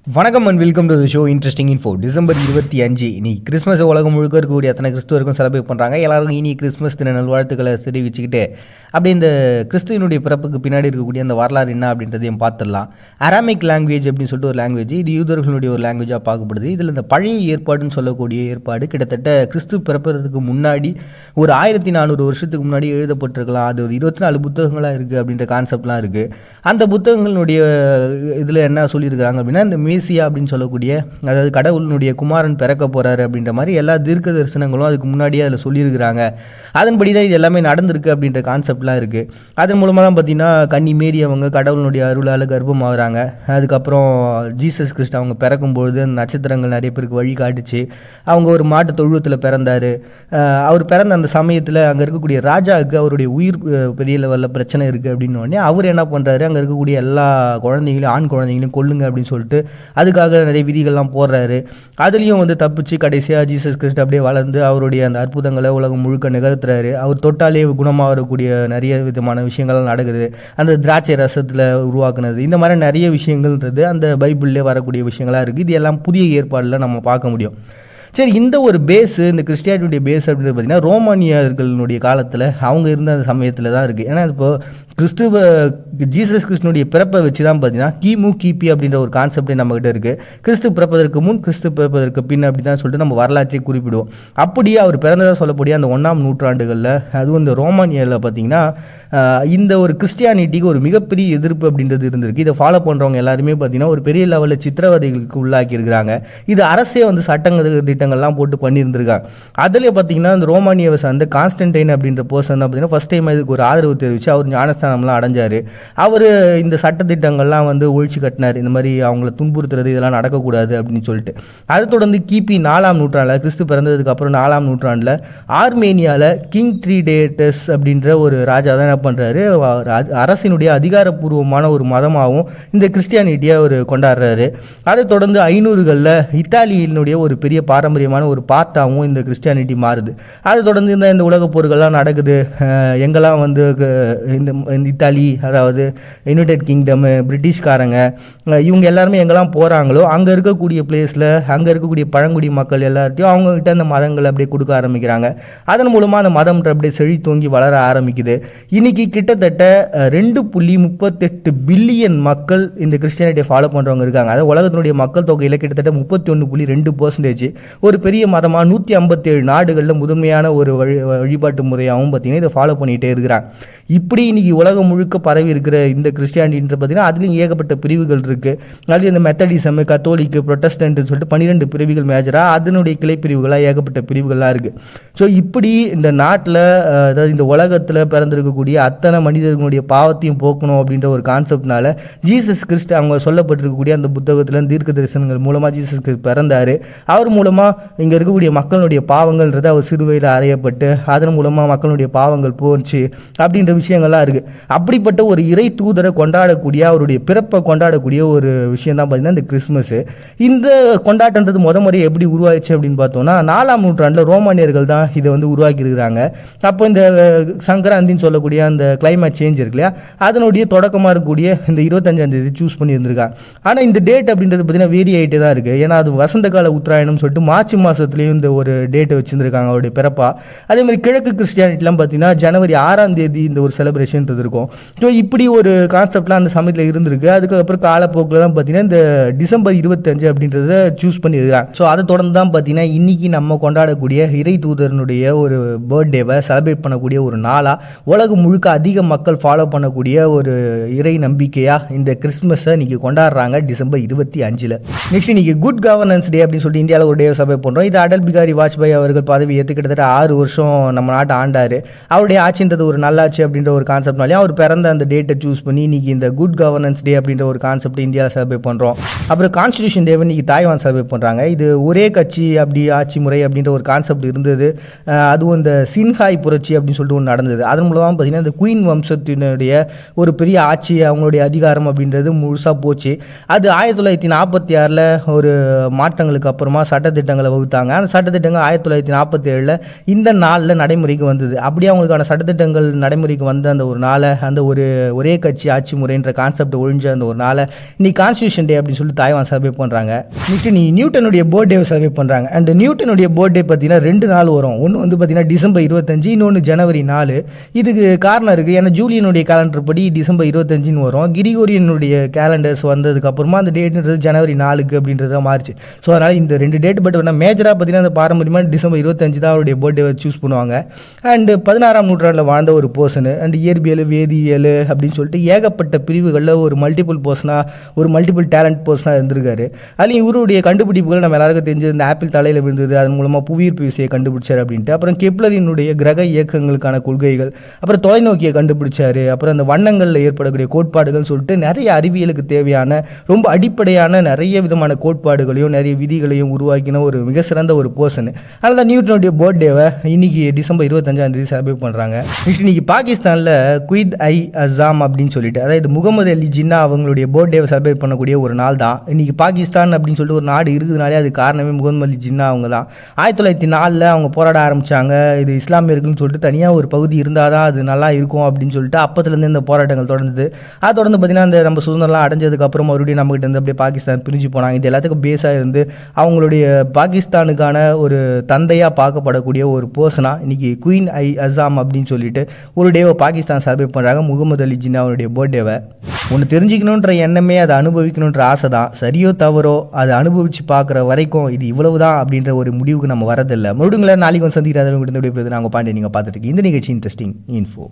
வணக்கம் and welcome to the show interesting info. December 25 இனி Christmas உலகம் முழுக்க இருக்கக்கூடிய அத்தனை கிறிஸ்துவருக்கும் செலிப்ரேட் பண்ணுறாங்க. எல்லாருக்கும் இனி கிறிஸ்மஸ் தின நல்வாழ்த்துக்களை தெரிவிச்சுக்கிட்டு அப்படி இந்த கிறிஸ்துவனுடைய பிறப்புக்கு பின்னாடி இருக்கக்கூடிய அந்த வரலாறு என்ன அப்படின்றதையும் பார்த்துடலாம். அராமிக் லாங்குவேஜ் அப்படின்னு சொல்லிட்டு ஒரு லாங்குவேஜ், இது யூதர்களுடைய ஒரு லாங்குவேஜாக பார்க்கப்படுது. இதில் இந்த பழைய ஏற்பாடுன்னு சொல்லக்கூடிய ஏற்பாடு கிட்டத்தட்ட கிறிஸ்து பிறப்பதற்கு முன்னாடி ஒரு 1400 வருஷத்துக்கு முன்னாடி எழுதப்பட்டிருக்கலாம். அது ஒரு 24 புத்தகங்களாக இருக்குது அப்படின்ற கான்செப்ட்லாம் இருக்குது. அந்த புத்தகங்களுடைய இதில் என்ன சொல்லியிருக்கிறாங்க அப்படின்னா, இந்த மேசியா அப்படின்னு சொல்லக்கூடிய, அதாவது கடவுளினுடைய குமாரன் பிறக்க போகிறாரு அப்படின்ற மாதிரி எல்லா தீர்க்க தரிசனங்களும் அதுக்கு முன்னாடியே அதில் சொல்லியிருக்கிறாங்க. அதன்படி தான் இது எல்லாமே நடந்திருக்கு அப்படின்ற கான்செப்ட்லாம் இருக்குது. அதன் மூலமாக தான் பார்த்திங்கன்னா கன்னி மேரி அவங்க கடவுளினுடைய அருளால் கர்ப்பம் ஆகுறாங்க. அதுக்கப்புறம் ஜீசஸ் கிறிஸ்ட் அவங்க பிறக்கும்பொழுது அந்த நட்சத்திரங்கள் நிறைய பேருக்கு வழி காட்டுச்சு. அவங்க ஒரு மாட்டு தொழுவத்தில் பிறந்தார். அவர் பிறந்த அந்த சமயத்தில் அங்கே இருக்கக்கூடிய ராஜாவுக்கு அவருடைய உயிர் பெரிய லெவலில் பிரச்சனை இருக்குது அப்படின்னோடனே அவர் என்ன பண்ணுறாரு, அங்கே இருக்கக்கூடிய எல்லா குழந்தைங்களையும் ஆண் குழந்தைங்களையும் கொல்லுங்க அப்படின்னு சொல்லிட்டு அதுக்காக நிறைய விதிகள்லாம் போடுறாரு. அதுலேயும் தப்பிச்சு கடைசியாக ஜீசஸ் கிறிஸ்ட் அப்படியே வளர்ந்து அவருடைய அந்த அற்புதங்களை உலகம் முழுக்க நிகழ்த்துறாரு. அவர் தொட்டாலே குணமாகக்கூடிய நிறைய விதமான விஷயங்கள்லாம் நடக்குது. அந்த திராட்சை ரசத்தில் உருவாக்குனது, இந்த மாதிரி நிறைய விஷயங்கள்ன்றது அந்த பைபிள்லேயே வரக்கூடிய விஷயங்களாக இருக்குது. இது எல்லாம் புதிய ஏற்பாடில் நம்ம பார்க்க முடியும். சரி, இந்த ஒரு பேஸு, இந்த கிறிஸ்டியானிட்டியுடைய பேஸ் அப்படின்றது பார்த்திங்கன்னா ரோமானியர்களுடைய காலத்தில் அவங்க இருந்த அந்த சமயத்தில் தான் இருக்குது. ஏன்னா இப்போது ஜீசஸ் கிறிஸ்துனுடைய பிறப்பை வச்சு தான் பார்த்தீங்கன்னா கிபி அப்படின்ற ஒரு கான்செப்டே நம்மகிட்ட இருக்குது. கிறிஸ்து பிறப்பதற்கு முன், கிறிஸ்து பிறப்பதற்கு பின் அப்படி தான் சொல்லிட்டு நம்ம வரலாற்றை குறிப்பிடுவோம். அப்படியே அவர் பிறந்ததாக சொல்லக்கூடிய அந்த 1ஆம் நூற்றாண்டுகளில், அதுவும் இந்த ரோமானியாவில் பார்த்திங்கன்னா இந்த ஒரு கிறிஸ்டியானிட்டிக்கு ஒரு மிகப்பெரிய எதிர்ப்பு அப்படின்றது இருந்திருக்கு. இதை ஃபாலோ பண்ணுறவங்க எல்லாருமே பார்த்திங்கன்னா ஒரு பெரிய லெவலில் சித்திரவதைகளுக்கு உள்ளாக்கியிருக்கிறாங்க. இது அரசே சட்டங்கள் திட்டங்கள்லாம் போட்டு பண்ணியிருந்திருக்காங்க. அதில் பார்த்திங்கன்னா இந்த ரோமானியாவை சார்ந்த கான்ஸ்டன்டைன் அப்படின்ற பர்சன் தான் பார்த்திங்கன்னா ஃபஸ்ட் டைம் இதுக்கு ஒரு ஆதரவு தெரிவித்து அவர் ஞானஸ்தானம்லாம் அடைஞ்சார். அவர் இந்த சட்டத்திட்டங்கள்லாம் ஒழிச்சு கட்டினார். இந்த மாதிரி அவங்கள துன்புறுத்துறது இதெல்லாம் நடக்கக்கூடாது அப்படின்னு சொல்லிட்டு. அதை தொடர்ந்து கிபி 4ஆம் நூற்றாண்டில், கிறிஸ்து பிறந்ததுக்கு அப்புறம் 4ஆம் நூற்றாண்டில் ஆர்மேனியாவில் கிங் ட்ரீடேட்டஸ் அப்படின்ற ஒரு ராஜா தான் என்ன பண்ணுறாரு, அரசினுடைய அதிகாரப்பூர்வமான ஒரு மதமாகவும் இந்த கிறிஸ்டியானிட்டியை அவர் கொண்டாடுறாரு. அதை தொடர்ந்து 500களில் இத்தாலியினுடைய ஒரு பெரிய பாரம்பரியமான ஒரு பார்ட்டாகவும் இந்த கிறிஸ்டியானிட்டி மாறுது. அதை தொடர்ந்து இந்த உலகப் போர்கள்லாம் நடக்குது. எங்கெல்லாம் இந்த இத்தாலி, அதாவது யுனைடெட் கிங்டம், பிரிட்டிஷ்காரங்க, இவங்க எல்லாருமே எங்கெல்லாம் போகிறாங்களோ அங்கே இருக்கக்கூடிய பிளேஸில் அங்கே இருக்கக்கூடிய பழங்குடி மக்கள் எல்லார்ட்டையும் அவங்ககிட்ட அந்த மதங்களை அப்படியே கொடுக்க ஆரம்பிக்கிறாங்க. அதன் மூலமாக அந்த மதம் அப்படியே செழித்தோங்கி வளர ஆரம்பிக்குது. இன்னைக்கு கிட்டத்தட்ட 2.38 பில்லியன் மக்கள் இந்த கிறிஸ்டியானிட்டியை ஃபாலோ பண்ணுறவங்க இருக்காங்க. அதாவது உலகத்தினுடைய மக்கள் தொகையில் கிட்டத்தட்ட 31.2% ஒரு பெரிய மதமாக 157 நாடுகளில் முதன்மையான ஒரு வழிபாட்டு முறையாகவும் பார்த்தீங்கன்னா இதை ஃபாலோ பண்ணிகிட்டே இருக்கிறாங்க. இப்படி இன்னைக்கு உலகம் முழுக்க பரவி இருக்கிற இந்த கிறிஸ்டியானிட்டின்ற பார்த்தீங்கன்னா அதுலேயும் ஏகப்பட்ட பிரிவுகள் இருக்குது. அதுலேயும் இந்த மெத்தடிசம், கத்தோலிக்கு, ப்ரொட்டஸ்டன்ட்னு சொல்லிட்டு 12 பிரிவுகள் மேஜராக, அதனுடைய கிளை பிரிவுகளாக ஏகப்பட்ட பிரிவுகள்லாம் இருக்குது. ஸோ இப்படி இந்த நாட்டில், அதாவது இந்த உலகத்தில் பிறந்திருக்கக்கூடிய அத்தனை மனிதர்களுடைய பாவத்தையும் போக்கணும் அப்படின்ற ஒரு கான்செப்ட்னால ஜீசஸ் கிறிஸ்ட் அவங்க சொல்லப்பட்டிருக்கக்கூடிய அந்த புத்தகத்தில் தீர்க்க தரிசனங்கள் மூலமாக ஜீசஸ் கிறிஸ்ட் பிறந்தார். அவர் மூலமாக இங்கே இருக்கக்கூடிய மக்களுடைய பாவங்கள்ன்றது அவர் சிறுவையில் அறையப்பட்டு அதன் மூலமாக மக்களுடைய பாவங்கள் போச்சு அப்படின்ற விஷயங்கள்லாம் இருக்குது. அப்படிப்பட்ட ஒரு இறை தூதரை கொண்டாடக்கூடிய, அவருடைய பிறப்பை கொண்டாடக்கூடிய ஒரு விஷயம் தான் பார்த்தீங்கன்னா இந்த கிறிஸ்மஸ். இந்த கொண்டாட்டன்றது முறையை எப்படி உருவாயிடுச்சு அப்படின்னு பார்த்தோம்னா 4ஆம் நூற்றாண்டில் ரோமானியர்கள் தான் இதை உருவாக்கி இருக்கிறாங்க. அப்போ இந்த சங்கராந்தின்னு சொல்லக்கூடிய அந்த கிளைமேட் சேஞ்ச் இருக்கு இல்லையா, அதனுடைய தொடக்கமாக இருக்கக்கூடிய இந்த 25ஆம் தேதி சூஸ் பண்ணியிருந்திருக்காங்க. ஆனால் இந்த டேட் அப்படின்றது பார்த்தீங்கன்னா வேரி ஆகிட்டே தான் இருக்குது. ஏன்னா அது வசந்த கால உத்தராயணம் சொல்லிட்டு மார்ச் மாதத்துலேயும் இந்த ஒரு டேட்டை வச்சுருந்துருக்காங்க அவருடைய பிறப்பா. அதே மாதிரி கிழக்கு கிறிஸ்டியானிட்டிலாம் பார்த்தீங்கன்னா ஜனவரி 6ஆம் தேதி இந்த ஒரு செலிப்ரேஷன்றது இருக்கும். ஸோ இப்படி ஒரு கான்செப்ட்லாம் அந்த சமயத்தில் இருந்திருக்கு. அதுக்கப்புறம் காலப்போக்கில் தான் பார்த்தீங்கன்னா இந்த டிசம்பர் 25 அப்படின்றத சூஸ் பண்ணியிருக்காங்க. ஸோ அதை தொடர்ந்து தான் பார்த்தீங்கன்னா இன்றைக்கி நம்ம கொண்டாடக்கூடிய இறை தூதரனுடைய ஒரு பர்த்டேவை செலிப்ரேட் பண்ணக்கூடிய ஒரு நாளாக, உலகம் முழுக்க அதிக மக்கள் ஃபாலோ பண்ணக்கூடிய ஒரு இறை நம்பிக்கையாக இந்த கிறிஸ்மஸை இன்றைக்கி கொண்டாடுறாங்க டிசம்பர் 25. நெக்ஸ்ட் இன்றைக்கி குட் கவர்னன்ஸ் டே அப்படின்னு சொல்லிட்டு இந்தியாவில் ஒரு டே செலிப்ரேட் பண்ணுறோம். இது அடல் பிகாரி வாஜ்பாய் அவர்கள் பதவி ஏற்று கிட்டத்தட்ட 6 வருஷம் நம்ம நாட்டை ஆண்டார். அவருடைய ஆட்சின்றது ஒரு நல்லாட்சி அப்படின்ற ஒரு கான்செப்ட்னாலேயும் அவர் பிறந்த அந்த டேட்டை சூஸ் பண்ணி இன்றைக்கி இந்த குட் கவர்னன்ஸ் டே அப்படின்ற ஒரு கான்செப்ட் இந்தியாவில் செலிப்ரேட் பண்ணுறோம். அப்புறம் கான்ஸ்டியூஷன் டேவை இன்றைக்கி தாய்வான் செலிப்ரேட் பண்ணுறாங்க. இது ஒரே கட்சி அப்படி ஆட்சி முறை அப்படின்ற ஒரு கான்செப்ட் இருந்தது. அதுவும் இந்த சின்ஹாய் புரட்சி அப்படின்னு சொல்லிட்டு ஒன்று நடந்தது. அதன் மூலமாக பார்த்தீங்கன்னா இந்த குயின் வம்சத்தினுடைய ஒரு பெரிய ஆட்சி, அவங்களுடைய அதிகாரம் அப்படின்றது முழுசாக போச்சு. அது 1946 ஒரு மாற்றங்களுக்கு அப்புறமா சட்டத்திட்டங்களை வகுத்தாங்க. அந்த சட்டத்திட்டங்கள் 1947 இந்த நாளில் நடைமுறைக்கு வந்தது. அப்படியே அவங்களுக்கான சட்டத்திட்டங்கள் நடைமுறைக்கு வந்த அந்த ஒரு நாள் நாளை, அந்த ஒரே கட்சி ஆட்சி முறைன்ற கான்செப்ட் ஒழிஞ்ச அந்த ஒரு நாளை இன்னைக்கு கான்ஸ்டியூஷன் டே அப்படின்னு சொல்லிட்டு தாய்வான் செலிப்ரேட் பண்ணுறாங்க. நெக்ஸ்ட் நீ நியூட்டனுடைய பர்த்டே செலிப்ரேட் பண்ணுறாங்க. அண்ட் நியூட்டனுடைய பர்த்டே பார்த்தீங்கன்னா 2 நாள் வரும். ஒன்று வந்து பார்த்தீங்கன்னா டிசம்பர் 25, இன்னொன்று ஜனவரி 4. இதுக்கு காரணம் இருக்குது. ஏன்னா ஜூலியனுடைய கேலண்டர் படி டிசம்பர் 25ன்னு வரும். கிரிகோரியனுடைய கேலண்டர்ஸ் வந்ததுக்கப்புறமா அந்த டேட்ன்றது ஜனவரி 4 அப்படின்றத மாறிச்சு. ஸோ அதனால் இந்த 2 டேட் பட் மேஜராக பார்த்தீங்கன்னா அந்த பாரம்பரியமாக டிசம்பர் 25 தான் அவருடைய பர்த்டேவை சூஸ் பண்ணுவாங்க. அண்டு 16ஆம் நூற்றாண்டில் வாழ்ந்த ஒரு பர்சனு. அண்ட் இயற்பியல், வேதியியல் அப்படின்னு சொல்லிட்டு ஏகப்பட்ட பிரிவுகளில் ஒரு மல்டிபிள் டேலண்ட் பர்சனாக இருந்திருக்காரு. அதுலேயும் இவருடைய கண்டுபிடிப்புகள் நம்ம எல்லாருக்கும் தெரிஞ்சது. இந்த ஆப்பிள் தலையில் விழுந்தது, அதன் மூலமாக புவியீர்ப்பு விசையை கண்டுபிடிச்சார் அப்படின்ட்டு. அப்புறம் கெப்லரினுடைய கிரக இயக்கங்களுக்கான கொள்கைகள், அப்புறம் தொலைநோக்கியை கண்டுபிடிச்சாரு. அப்புறம் அந்த வண்ணங்களில் ஏற்படக்கூடிய கோட்பாடுகள் சொல்லிட்டு நிறைய அறிவியலுக்கு தேவையான ரொம்ப அடிப்படையான நிறைய விதமான கோட்பாடுகளையும் நிறைய விதிகளையும் உருவாக்கின ஒரு மிக சிறந்த ஒரு பர்சன். அதனால் நியூட்டனுடைய பர்த்டேவை இன்னைக்கு டிசம்பர் 25 செலிப்ரேட் பண்ணுறாங்க. நெக்ஸ்ட் இன்னைக்கு பாகிஸ்தானில் குயித் ஐ அசாம் அப்படின்னு சொல்லிட்டு, அதாவது முகமது அலி ஜின்னா அவங்களுடைய பர்த்டேவை செலிப்ரேட் பண்ணக்கூடிய ஒரு நாள் தான் இன்னைக்கு. பாகிஸ்தான் அப்படின்னு சொல்லிட்டு ஒரு நாடு இருக்குதுனாலே அது காரணமே முகமது அலி ஜின்னா அவங்க தான். 1904 அவங்க போராட ஆரம்பித்தாங்க. இது இஸ்லாமியர்கள்னு சொல்லிட்டு தனியாக ஒரு பகுதி இருந்தால் தான் அது நல்லா இருக்கும் அப்படின்னு சொல்லிட்டு அப்பத்துலேருந்து இந்த போராட்டங்கள் தொடர்ந்தது. அது தொடர்ந்து பார்த்தீங்கன்னா அந்த நம்ம சுதந்திரம்லாம் அடைஞ்சதுக்கப்புறம் மறுபடியும் நம்மகிட்ட இருந்து அப்படியே பாகிஸ்தான் பிரிஞ்சு போனாங்க. இது எல்லாத்துக்கும் பேஸாக இருந்து அவங்களுடைய பாகிஸ்தானுக்கான ஒரு தந்தையாக பார்க்கப்படக்கூடிய ஒரு பர்சனாக இன்னைக்கு குயின் ஐ அசாம் அப்படின்னு சொல்லிட்டு ஒரு டேவை பாகிஸ்தான் செலிப்ரேட் பண்ணுறாங்க. முகமது அலி ஜின்னா அவருடைய பர்த்டேவை ஒன்று தெரிஞ்சுக்கணுன்ற எண்ணமே அதை அனுபவிக்கணுன்ற ஆசை தான். சரியோ தவறோ அதை அனுபவித்து பார்க்குற வரைக்கும் இது இவ்வளவு தான் அப்படின்ற ஒரு முடிவுக்கு நம்ம வரதில்லை. மறுபடியும் நாளைக்கு வந்து சந்திக்கிறாங்க. நாங்கள் பாண்டிய நீங்கள் பார்த்துட்டு இந்த நிகழ்ச்சி இன்ட்ரெஸ்டிங் இன்ஃபோ.